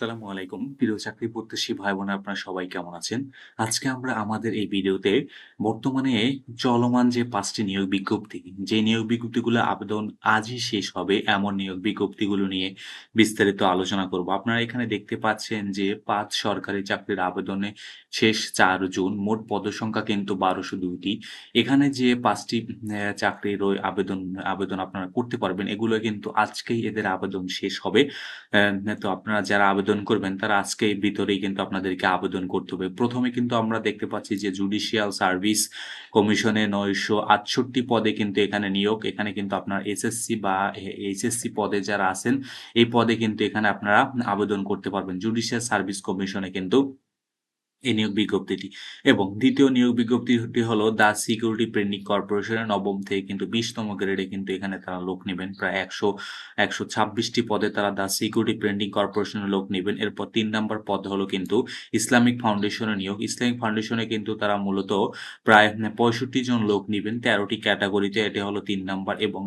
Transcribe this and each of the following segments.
আসসালামু আলাইকুম। প্রিয় চাকরি প্রত্যাশী ভাই-বোন আপনারা সবাই কেমন আছেন? আজকে আমরা আমাদের এই ভিডিওতে বর্তমানে চলমান যে ৫ টি নিয়োগ বিজ্ঞপ্তি, যে নিয়োগ বিজ্ঞপ্তিগুলো আবেদন আজই শেষ হবে এমন নিয়োগ বিজ্ঞপ্তিগুলো নিয়ে বিস্তারিত আলোচনা করব। আপনারা এখানে দেখতে পাচ্ছেন যে ৫ সরকারি চাকরির আবেদনে শেষ ৪ জুন। মোট পদসংখ্যা কিন্তু ১২০২ টি। এখানে যে ৫ টি চাকরির আবেদন আবেদন আপনারা করতে পারবেন এগুলো কিন্তু আজকেই এদের আবেদন শেষ হবে। তো আপনারা যারা আবেদন করবেন তারা আজকে এর ভিতরেই কিন্তু আপনাদেরকে আবেদন করতে হবে। ১ম এ কিন্তু আমরা দেখতে পাচ্ছি যে জুডিশিয়াল সার্ভিস কমিশনে ৯৬৮ পদে কিন্তু এখানে নিয়োগ। এখানে কিন্তু আপনার এসএসসি বা এইচএসসি পদে যারা আছেন, এই পদে কিন্তু এখানে আপনারা আবেদন করতে পারবেন। জুডিশিয়াল সার্ভিস কমিশনে কিন্তু এই নিয়োগ বিজ্ঞপ্তিটি এবং দ্বিতীয় নিয়োগ বিজ্ঞপ্তিটি হলো দ্য সিকিউরিটি প্রিন্টিং কর্পোরেশনের ৯ম থেকে কিন্তু ২০তম গ্রেডে কিন্তু এখানে তারা লোক নিবেন। প্রায় ১২৬ টি পদে তারা দ্য সিকিউরিটি প্রিন্টিং কর্পোরেশনের লোক নিবেন। এরপর ৩ নাম্বার পদ হলো কিন্তু ইসলামিক ফাউন্ডেশনের নিয়োগ। ইসলামিক ফাউন্ডেশনে কিন্তু তারা মূলত প্রায় ৬৫ জন লোক নিবেন ১৩ টি ক্যাটেগরিতে। এটা হলো ৩ নাম্বার এবং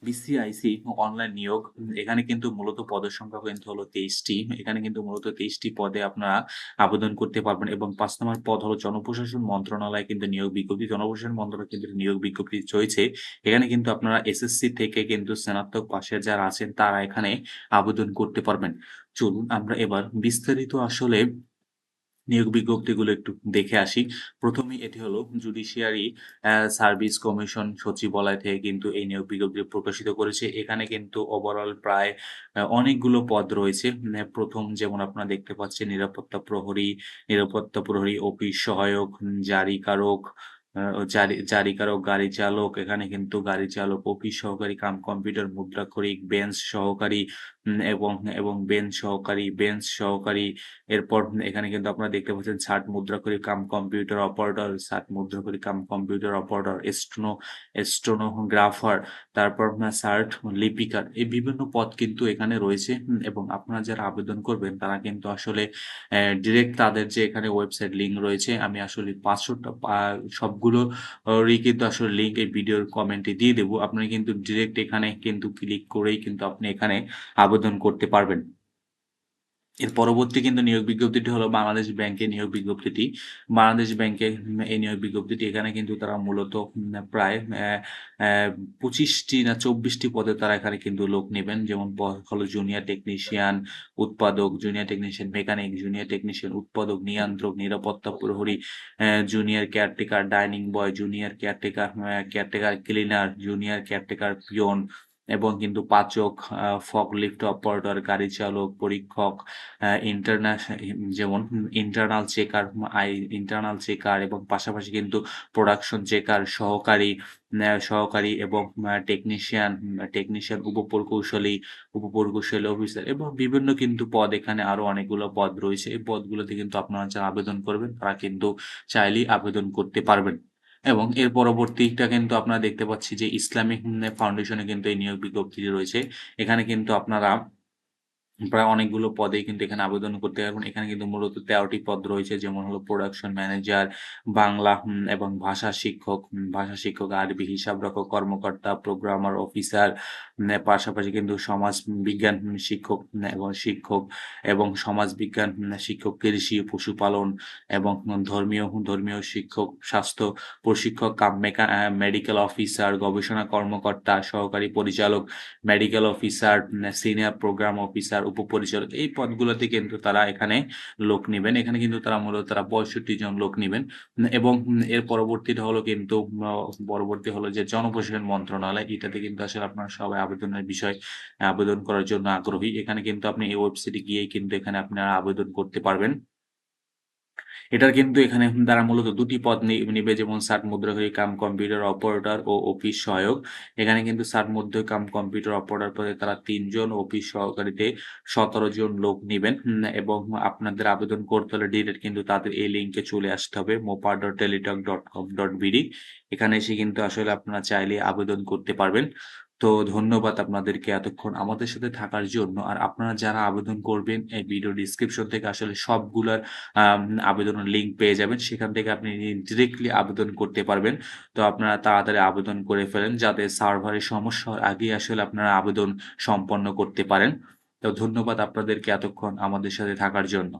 বিসিআইসি অনলাইন নিয়োগ এখানে কিন্তু মূলত পদের সংখ্যা কিন্তু হলো ২৩ টি। এখানে কিন্তু মূলত ২৩ টি পদে আপনারা আবেদন করতে পারবেন এবং ৫ নম্বর পদ হলো জনপ্রশাসন মন্ত্রণালয়ে কিন্তু নিয়োগ বিজ্ঞপ্তি। জনপ্রশাসন মন্ত্রণালয়ে কিন্তু নিয়োগ বিজ্ঞপ্তি চলছে। এখানে কিন্তু আপনারা এসএসসি থেকে কিন্তু স্নাতক পাশের যারা আছেন তারা এখানে আবেদন করতে পারবেন। চলুন আমরা এবার বিস্তারিত আসলে নিয়োগ বিজ্ঞপ্তিগুলো একটু দেখে আসি। ১ম এই এটি হলো জুডিশিয়ারি সার্ভিস কমিশন সচিবালয় থেকে কিন্তু এই নিয়োগ বিজ্ঞপ্তি প্রকাশিত করেছে। এখানে কিন্তু ওভারঅল প্রায় অনেকগুলো পদ রয়েছে। ১ম যেমন আপনারা দেখতে পাচ্ছেন নিরাপত্তা প্রহরী, অফিস সহায়ক, জারিকারক, জারিকারক, গাড়ি চালক, এখানে কিন্তু গাড়ি চালক, অফিস সহকারী কাম কম্পিউটার মুদ্রাক্ষরিক, বেঞ্চ সহকারী বেঞ্চ সহকারী এরপর এখানে কিন্তু আপনারা দেখতে পাচ্ছেন ষাট মুদ্রাক্ষরিক কাম কম্পিউটার অপারেটর, ষাট মুদ্রাক্ষরিক কাম কম্পিউটার অপারেটর, স্টেনোগ্রাফার, তারপর আপনার ষাট লিপিকার। এই বিভিন্ন পদ কিন্তু এখানে রয়েছে এবং আপনারা যারা আবেদন করবেন তারা কিন্তু আসলে ডিরেক্ট তাদের যে এখানে ওয়েবসাইট লিঙ্ক রয়েছে আমি আসলে ৫০০ টা সবগুলোরই কিন্তু আসলে লিঙ্ক এই ভিডিওর কমেন্টে দিয়ে দেব। আপনারা কিন্তু ডিরেক্ট এখানে কিন্তু ক্লিক করেই কিন্তু আপনি এখানে আবেদন করতে পারবেন। এর পরবর্তী কিন্তু নিয়োগ বিজ্ঞপ্তিটি হলো বাংলাদেশ ব্যাংকের নিয়োগ বিজ্ঞপ্তিটি। বাংলাদেশ ব্যাংকে এই নিয়োগ বিজ্ঞপ্তিটি এখানে কিন্তু তারা মূলত প্রায় ২৫ টি না ২৪ টি পদে তারা এখানে কিন্তু লোক নিবেন। যেমন পদ হলো জুনিয়র টেকনিশিয়ান, উৎপাদক, junior technician mechanic, junior technician উৎপাদক, নিয়ন্ত্রক, নিরাপত্তা প্রহরী, junior caretaker, dining boy, junior caretaker cleaner, junior caretaker peon এবং কিন্তু পাচক, ফকলিফট অপারেটর, গাড়ি চালক, পরীক্ষক, যেমন ইন্টারনাল চেকার এবং পাশাপাশি কিন্তু প্রোডাকশন চেকার, সহকারী এবং টেকনিশিয়ান, উপপ্রকৌশলী অফিসার এবং বিভিন্ন কিন্তু পদ এখানে আরো অনেকগুলো পদ রয়েছে। এই পদগুলোতে কিন্তু আপনারা যারা আবেদন করবেন তারা কিন্তু চাইলেই আবেদন করতে পারবেন। এবং এর পরবর্তীটা কিন্তু আপনারা দেখতে পাচ্ছি যে ইসলামিক ফাউন্ডেশনে কিন্তু এই নিয়োগ বিজ্ঞপ্তিটি রয়েছে। এখানে কিন্তু আপনারা প্রায় অনেকগুলো পদেই কিন্তু এখানে আবেদন করতে পারবেন। এখানে কিন্তু মূলত ১৩ টি পদ রয়েছে যেমন হলো প্রোডাকশন ম্যানেজার, বাংলা এবং ভাষা শিক্ষক, আরবি হিসাবরক্ষক কর্মকর্তা, প্রোগ্রামার অফিসার, পাশাপাশি কিন্তু সমাজ বিজ্ঞান শিক্ষক এবং সমাজবিজ্ঞান শিক্ষক, কৃষি, পশুপালন এবং ধর্মীয় শিক্ষক, স্বাস্থ্য প্রশিক্ষক কাম মেডিকেল অফিসার, গবেষণা কর্মকর্তা, সহকারী পরিচালক, medical officer, senior program officer, উপপরিচালক এই পদগুলোতে কিন্তু তারা এখানে লোক নিবেন। এখানে কিন্তু তারা মূলত ৬৫ জন লোক নিবেন এবং এর পরবর্তী হলো যে জনপ্রশাসন মন্ত্রণালয় এটাতে কিন্তু আসলে আপনারা সবাই আবেদন করার জন্য আগ্রহী। এখানে কিন্তু আপনি এই ওয়েবসাইটে গিয়েই কিন্তু এখানে আপনারা আবেদন করতে পারবেন। এটার কিন্তু এখানে তারা মূলত ২ টি পদ নিবে যেমন ষাট মুদ্রাক্ষরিক কাম কম্পিউটার অপারেটর ও অফিস সহায়ক। এখানে কিন্তু ষাট মুদ্রা কাম কম্পিউটার অপারেটর পদে তারা ৩ জন, অফিস সহকারীতে ১৭ জন লোক নিবেন এবং আপনাদের আবেদন করতে হলে ডিরেক্ট কিন্তু তাদের এই লিঙ্কে চলে আসতে হবে mopa.teletalk.com.bd এখানে এসে কিন্তু আসলে আপনারা চাইলে আবেদন করতে পারবেন। তো ধন্যবাদ আপনাদেরকে এতক্ষণ আমাদের সাথে থাকার জন্য। আর আপনারা যারা আবেদন করবেন এই ভিডিও ডেসক্রিপশন থেকে আসলে সবগুলার আম আবেদনের লিঙ্ক পেয়ে যাবেন। সেখান থেকে আপনি ডিরেক্টলি আবেদন করতে পারবেন। তো আপনারা তাড়াতাড়ি আবেদন করে ফেলেন যাতে সার্ভারে সমস্যা হওয়ার আগেই আসলে আপনারা আবেদন সম্পন্ন করতে পারেন। তো ধন্যবাদ আপনাদেরকে এতক্ষণ আমাদের সাথে থাকার জন্য।